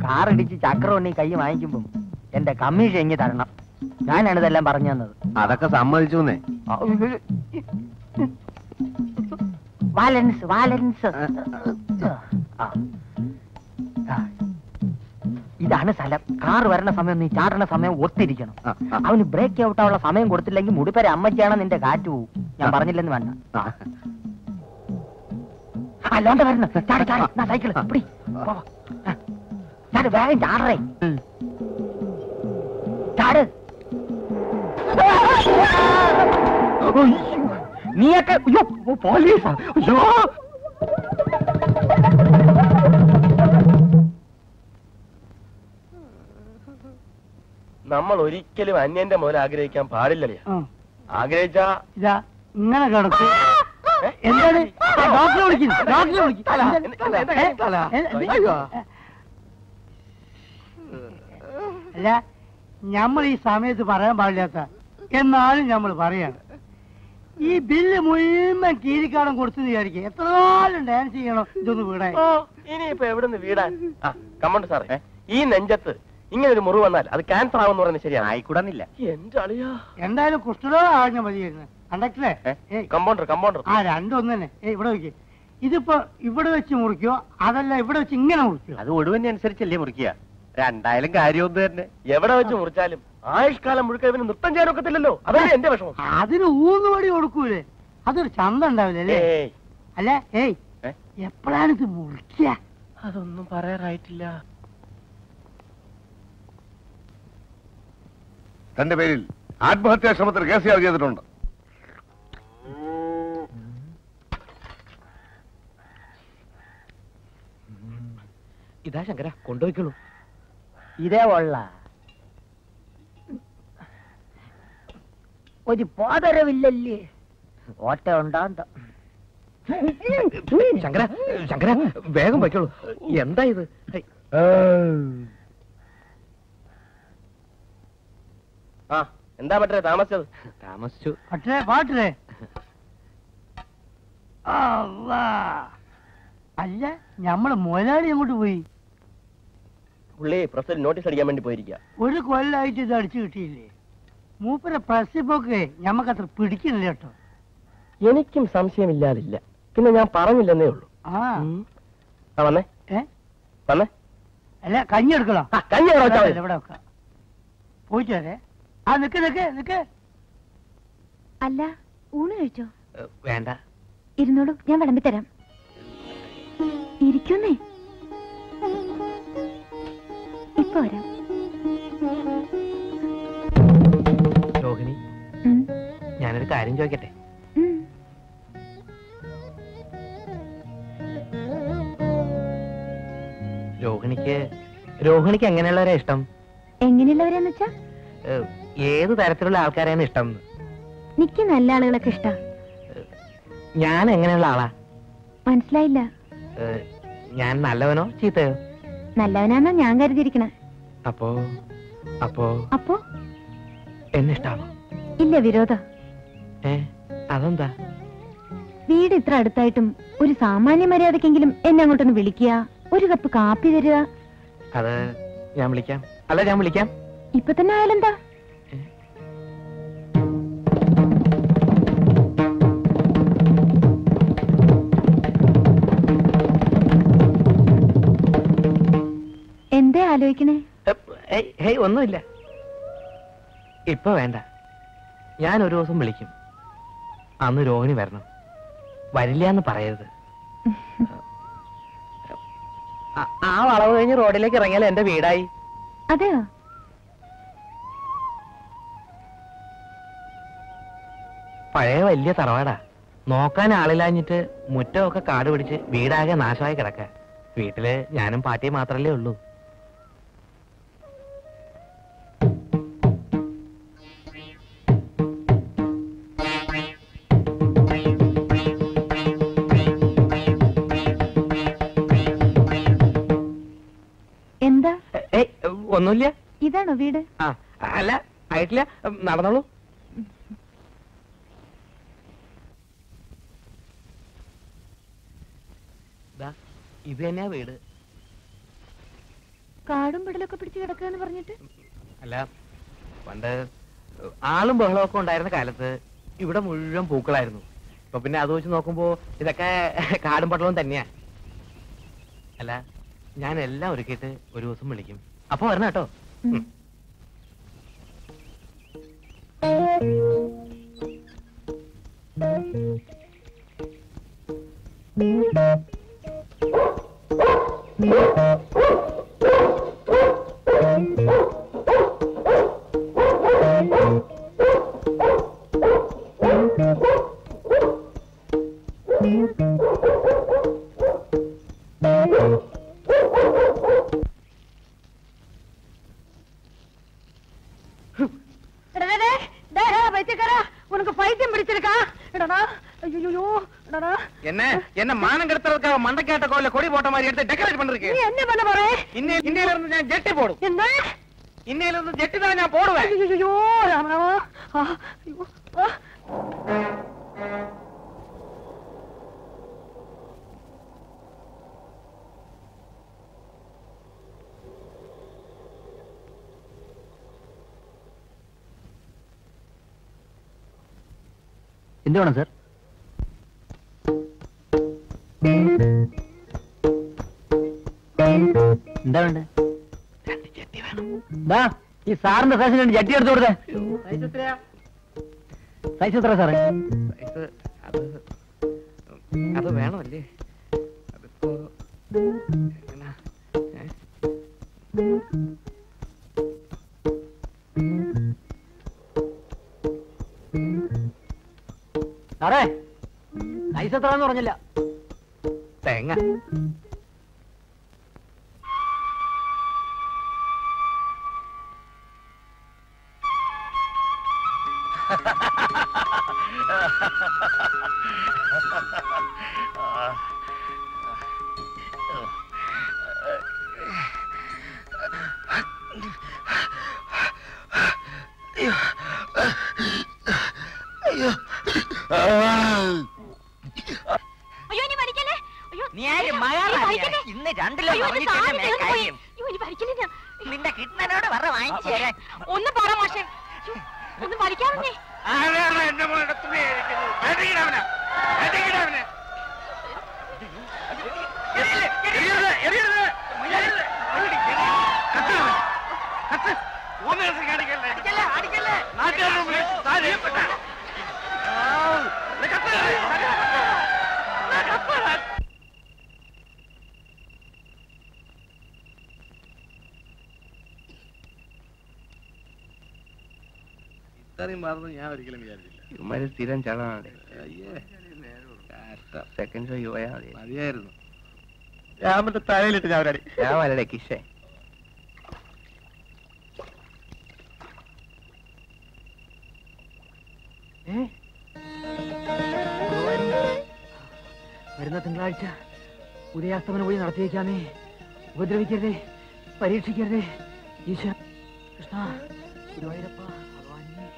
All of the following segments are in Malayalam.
കാർ ഇടിച്ച് ചക്രം കൈ വാങ്ങിക്കുമ്പോ എന്റെ കമ്മീഷൻ എങ്ങി തരണം. ഞാനാണ് ഇതെല്ലാം പറഞ്ഞു തന്നത്. അതൊക്കെ സമ്മതിച്ചു. വാലൻസ് വാലൻസ്. ഇതാണ് സ്ഥലം. കാർ വരണ സമയം നീ ചാടണ സമയം ഒത്തിരിക്കണം. അവന് ബ്രേക്ക് ഔട്ടാനുള്ള സമയം കൊടുത്തില്ലെങ്കിൽ മുടിപ്പര അമ്മച്ചാണ് നിന്റെ കാറ്റ് പോവും. ഞാൻ പറഞ്ഞില്ലെന്ന് വേണ്ട. അല്ലാണ്ട് വരണം. ചാട് ചാട് സൈക്കിൾ പിടി. ചാട് വേഗം ചാടറേ. ചാട്. നീയൊക്കെ പോലീസാ. അയ്യോ നമ്മൾ ഒരിക്കലും അന്യന്റെ മുതൽ ആഗ്രഹിക്കാൻ പാടില്ലല്ലേ. ആഗ്രഹിച്ചാ ഇതാ ഇങ്ങനെ കിടക്കും. എന്താണ് ഡോക്ടറെ വിളിക്കുന്നു? ഡോക്ടറെ വിളിക്കും. അല്ല, നമ്മൾ ഈ സമയത്ത് പറയാൻ പാടില്ലാത്ത എന്നാലും നമ്മൾ പറയാണ്. ഈ ബില്ല് മുഴുവൻ കീരിക്കാടം കൊടുത്തു വിചാരിക്കും. എത്ര നാളും ഡാൻസ് ചെയ്യണം ഇതൊന്ന് വീടാൻ. ഇനിയിപ്പോ എവിടുന്ന് വീടാൻ? കമ്മണ്ട് സാറേ, ഈ നെഞ്ചത്ത് ഇങ്ങനെ ഒരു മുറിവ് വന്നാൽ അത് ക്യാൻസർ ആവുമെന്ന് പറയുന്നത് ശരിയാണ്. ആയിക്കൂടുന്നില്ല. എന്റെ അളിയാ, എന്തായാലും കുഷ്ഠരോഗം ആഞ്ഞ മതിയായിരുന്നു. കണ്ടക്ടറെ, കമ്പൗണ്ടർ കമ്പൗണ്ടർ ആ രണ്ടൊന്നു തന്നെ. ഇവിടെ വെക്ക്. ഇതിപ്പോ ഇവിടെ വെച്ച് മുറിക്കോ അതല്ല ഇവിടെ വെച്ച് ഇങ്ങനെ മുറിക്കോ? അത് ഒടുവിനെ അനുസരിച്ചല്ലേ മുറിക്കുക. രണ്ടായാലും കാര്യമൊന്നും തന്നെ. എവിടെ വെച്ച് മുറിച്ചാലും ആയുഷ്കാലം മുഴുക്ക ഇവന് നൃത്തം ചെയ്യാനൊക്കത്തില്ലല്ലോ. അതല്ലേ എന്റെ വിഷമം. അതിന് ഊന്നുപടി കൊടുക്കൂലേ? അതൊരു ചന്ത ഉണ്ടാവില്ലേ? അല്ല, എപ്പോഴാണ് ഇത് മുറിക്കുക? അതൊന്നും പറയാറായിട്ടില്ല. തന്റെ പേരിൽ ആത്മഹത്യാ ശ്രമത്തിൽ കേസ് ചാർജ് ചെയ്തിട്ടുണ്ട്. ഇതാ ശങ്കര, കൊണ്ടുപോയിക്കോളൂ. ഇതേ ഉള്ള ഒരു പോതരവില്ലല്ലേ? ഓട്ട ഉണ്ടാന്ത. ശങ്കര ശങ്കര, വേഗം വയ്ക്കോളൂ. എന്താ ഇത്? ആ, എന്താ പറ്റേ താമസിച്ചത്? താമസിച്ചു. പറ്റേ പാട്ടേ. അല്ല, ഞമ്മള് മുതലാളി അങ്ങോട്ട് പോയി. പുള്ളി പ്രസിൽ നോട്ടീസ് അടിക്കാൻ വേണ്ടി പോയിരിക്കുക. ഒരു കൊല്ലായിട്ട് ഇത് അടിച്ചു കിട്ടിയില്ലേ? മൂപ്പര പ്രസിപ്പൊക്കെ ഞമ്മക്കത്ര പിടിക്കുന്നില്ല കേട്ടോ. എനിക്കും സംശയമില്ലാതില്ല. പിന്നെ ഞാൻ പറഞ്ഞില്ലെന്നേ ഉള്ളൂ. വന്നേ വന്നേ. അല്ല, കഞ്ഞി എടുക്കണം. കഞ്ഞി ഇവിടെ വെക്കാം. പോയിട്ട് വരെ. നിക്ക് നിക്ക് നിക്ക്. അല്ല, ഊണ് കഴിച്ചോ? വേണ്ട, ഇരുന്നോളൂ, ഞാൻ വിളമ്പിത്തരാം. ഇരിക്കുന്നേ, ഇപ്പൊ വരാം. രോഹിണി, ഞാനൊരു കാര്യം ചോദിക്കട്ടെ? രോഹിണിക്ക് എങ്ങനെയുള്ളവരാ ഇഷ്ടം? എങ്ങനെയുള്ളവരാന്ന് വെച്ചാ ഏത് തരത്തിലുള്ള ആൾക്കാരെയാണ് ഇഷ്ടം? എനിക്ക് നല്ല ആളുകളൊക്കെ ഇഷ്ടാ. ഞാൻ എങ്ങനെയുള്ള ആളാ? മനസ്സിലായില്ല. ഞാൻ നല്ലവനോ ചീത്തയോ? നല്ലവനാന്നാ ഞാൻ കരുതിയിരിക്കണ. അപ്പോ അപ്പോ അപ്പോ എന്നെ ഇഷ്ടാണോ? ഇല്ല, വിരോധ. അതെന്താ? വീട് ഇത്ര അടുത്തായിട്ടും ഒരു സാമാന്യ മര്യാദക്കെങ്കിലും എന്നെ അങ്ങോട്ടൊന്ന് വിളിക്കുക, ഒരു കപ്പ് കാപ്പി തരിക. അത് ഞാൻ വിളിക്കാം. അല്ല, ഞാൻ വിളിക്കാം. ഇപ്പൊ തന്നെ ആയാലെന്താ? എന്തേ ആലോചിക്കണേ? ഒന്നുമില്ല. ഇപ്പൊ വേണ്ട. ഞാൻ ഒരു ദിവസം വിളിക്കും. അന്ന് രോഹിണി വരണം. വരില്ല എന്ന് പറയരുത്. ആ വളവ് കഴിഞ്ഞ് റോഡിലേക്ക് ഇറങ്ങിയാൽ എന്റെ വീടായി. അതെയോ? പഴയ വലിയ തറവാടാ. നോക്കാൻ ആളില്ലാഞ്ഞിട്ട് മുറ്റമൊക്കെ കാട് പിടിച്ച് വീടാകെ നാശമായി കിടക്ക. വീട്ടില് ഞാനും പാട്ടിയും മാത്രല്ലേ ഉള്ളൂ. എന്താ? ഒന്നുമില്ല. ഇതാണോ വീട്? അല്ല, ആയിട്ടില്ല. നടന്നോളൂ. ഇത് തന്നെയാ വീട്. കാടും പിടലൊക്കെ പിടിച്ച് കിടക്കാന്ന് പറഞ്ഞിട്ട്? അല്ല, പണ്ട് ആളും ബഹളമൊക്കെ ഉണ്ടായിരുന്ന കാലത്ത് ഇവിടെ മുഴുവൻ പൂക്കളായിരുന്നു. ഇപ്പൊ പിന്നെ അത് വെച്ച് നോക്കുമ്പോ ഇതൊക്കെ കാടും പട്ടളവും തന്നെയാ. അല്ല, ഞാൻ എല്ലാം ഒരുക്കിയിട്ട് ഒരു ദിവസം വിളിക്കും. അപ്പൊ വരണം കേട്ടോ. உனக்கு பைத்தியம் பிடிச்சிருக்கா? என்ன மானம் கெடுத்துறதுக்காக மண்டைக்காட்ட கோயில கொடி போட்ட மாதிரி எடுத்து டெக்கரேட் பண்ணிருக்கேன். என்ன பண்ண போற? இன்னையில இருந்து நான் ஜெட்டி போடும். என்ன? இன்னையில இருந்து ஜெட்டி தான் நான் போடுவேன். ஐயோ ராமராமா. ஐயோ. എന്ത് വേണം സാർ? എന്താ വേണ്ടേ? ഈ സാറിന്റെ സൈസിന് വേണ്ടി ജട്ടി എടുത്തു കൊടുത്തേ. സൈസ് എത്ര സാറേ? അത് വേണമല്ലേ? അതിപ്പോ സാറേ, സൈസ് എത്രന്ന് പറഞ്ഞില്ല. തേങ്ങ. നിന്റെ കിട്ടനോട് പറ വാങ്ങിച്ചു തരാൻ. ഒന്ന് പറ മാഷേ, ഒന്ന് പഠിക്കാമെന്നേ. ഇത്രയും മാറുന്നു ഞാൻ ഒരിക്കലും വിചാരിച്ചില്ല. ഇവന്മാര് സ്ഥിരം ചളമാണ്. സെക്കൻഡ് ഷോ പോയാ മതിയായിരുന്നു. രാമന്റെ തലയിലിട്ട് ഞാൻ ഒരടി. ഞാൻ വരടെ കിഷേ. വരുന്ന തിങ്കളാഴ്ച ഉദയാസ്തമനം വഴി നടത്തിയേക്കാമേ. ഉപദ്രവിക്കരുതേ, പരീക്ഷിക്കരുതേ. ഈശ്വര കൃഷ്ണ, ഗുരുവായൂരപ്പ, ഭഗവാനേ.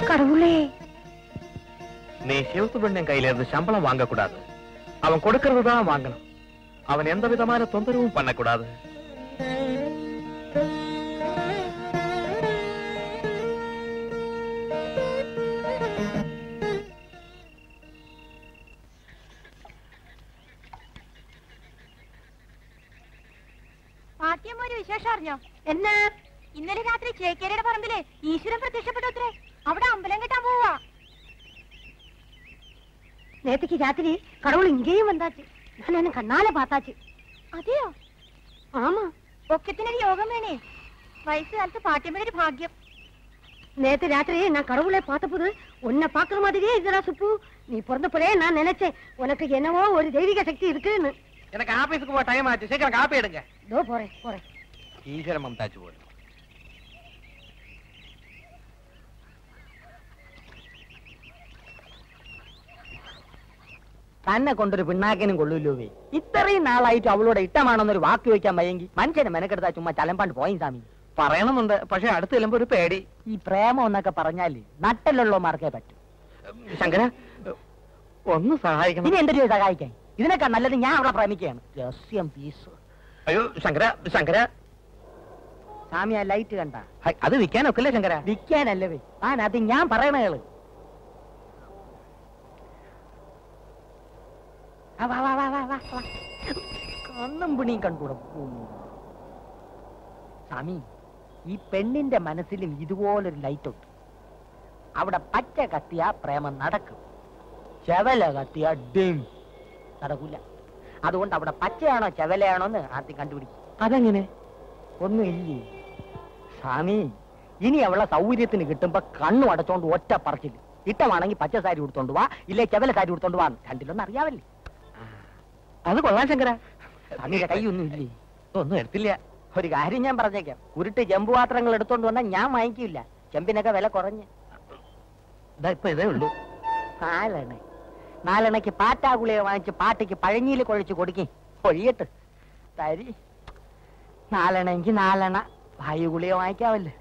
கடவுளே, நீ சிவசுப்ரமணியன் கையில இருந்து சம்பளம் வாங்க கூடாது. அவன் கொடுக்கறது தான் வாங்கணும். அவன் எந்த விதமான தொந்தரவும் பண்ணக்கூடாது. പാത്യം ഒരു വിശേഷം അറിഞ്ഞോ? എന്നാ? ഇന്നലെ രാത്രി ചേക്കേരിയുടെ പറമ്പില് ഈശ്വരൻ പ്രത്യക്ഷപ്പെട്ടത്രേ. അവിടെ അമ്പലം കെട്ടാൻ പോവാ. நேத்துக்கு ராத்திரி கடவுள் இங்கேயும் வந்தாச்சு. நான் என்ன கண்ணால பார்த்தாச்சு. അതെയോ? ஆமா, ഒക്കത്തിനൊരു യോഗം വേണേ. വയസ്സുകാലത്ത് പാട്ടിയമ്മയുടെ ഒരു ഭാഗ്യം. நேத்து ராத்திரி நான் கடவுளை பார்த்தபோது உன்னை பாக்குற மாதிரியே இதுடா சுப்பு. நீ பிறந்தப்பவே நான் நினைச்சேன் உனக்கு என்னவோ ஒரு தெய்வீக சக்தி இருக்குன்னு. எனக்கு ஆபீஸுக்கு போக டைம் ஆச்சு. சீக்கிரம் காப்பி எடுங்க. இதோ போறேன் போறேன். ஈஸ்வர மம்தாச்சு போடு. തന്നെ കൊണ്ടൊരു പിണ്ണാക്കിനും കൊള്ളൂല്ലോവേ. ഇത്രയും നാളായിട്ട് അവളോട് ഇഷ്ടമാണെന്നൊരു വാക്ക് ചോദിക്കാൻ വയ്യെങ്കിൽ മനുഷ്യനെ മെനക്കെടുത്താ ചുമ്മാ ചലമ്പാണ്ട് പോയി സ്വാമി. പറയണമെന്നുണ്ട്, പക്ഷെ അടുത്ത് ചെല്ലുമ്പോ ഒരു പേടി. ഈ പ്രേമം എന്നൊക്കെ പറഞ്ഞാല് നട്ടലുള്ളമാർക്കേ പറ്റൂ. ശങ്കര ഒന്ന് സഹായിക്കണം. ഇനി എന്തൊരു സഹായിക്കാൻ? ഇതിനൊക്കെ നല്ലത് ഞാൻ അവളെ പ്രേമിക്കുകയാണ്. രഹസ്യം പീസ്. അയ്യോ ശങ്കര, ശങ്കര സ്വാമി ആ ലൈറ്റ് കണ്ട? അത് വിൽക്കാനൊക്കില്ലേ ശങ്കര? വിൽക്കാനല്ലവേ, അത് ഞാൻ പറയണേള്. കണ്ണും പിണിയും കണ്ടുകൂടെ സ്വാമി. ഈ പെണ്ണിന്റെ മനസ്സിലും ഇതുപോലൊരു ലൈറ്റ് ഉണ്ട്. അവിടെ പച്ച കത്തിയ പ്രേമം നടക്കും, ചെവല കത്തിയ ഡിം നടക്കൂല. അതുകൊണ്ട് അവിടെ പച്ചയാണോ ചെവലയാണോ എന്ന് ആദ്യം കണ്ടുപിടിക്കും. അതെങ്ങനെ? ഒന്നുമില്ലേ സ്വാമി. ഇനി അവളെ സൗകര്യത്തിന് കിട്ടുമ്പോ കണ്ണു അടച്ചോണ്ട് ഒറ്റ പറച്ചില്ല. ഇട്ടമാണെങ്കിൽ പച്ച സാരി ഉടുത്തോണ്ട് വാ, ഇല്ലേ ചെവല സാരി ഉടുത്തോണ്ട് വാ. രണ്ടിലൊന്നും അറിയാവല്ലേ? അത് കൊള്ളാം ശങ്കര. സ്വാമിയുടെ കൈയൊന്നും ഇല്ലേ? ഒന്നും എടുത്തില്ല. ഒരു കാര്യം ഞാൻ പറഞ്ഞേക്കാം, ഉരുട്ട് ചെമ്പ് പാത്രങ്ങൾ എടുത്തോണ്ട് വന്നാൽ ഞാൻ വാങ്ങിക്കില്ല. ചെമ്പിനൊക്കെ വില കുറഞ്ഞ്. ഇപ്പൊ ഇതേ ഉള്ളൂ. നാലെണ്ണയ്ക്ക് പാറ്റാഗുളിയെ വാങ്ങിച്ച് പാട്ടിക്ക് പഴഞ്ഞിയിൽ കുഴച്ച് കൊടുക്കേ ഒഴിയട്ട് തരി. നാലെണ്ണെങ്കിൽ നാലെണ്ണ വായു ഗുളിയെ വാങ്ങിക്കാവല്ലേ.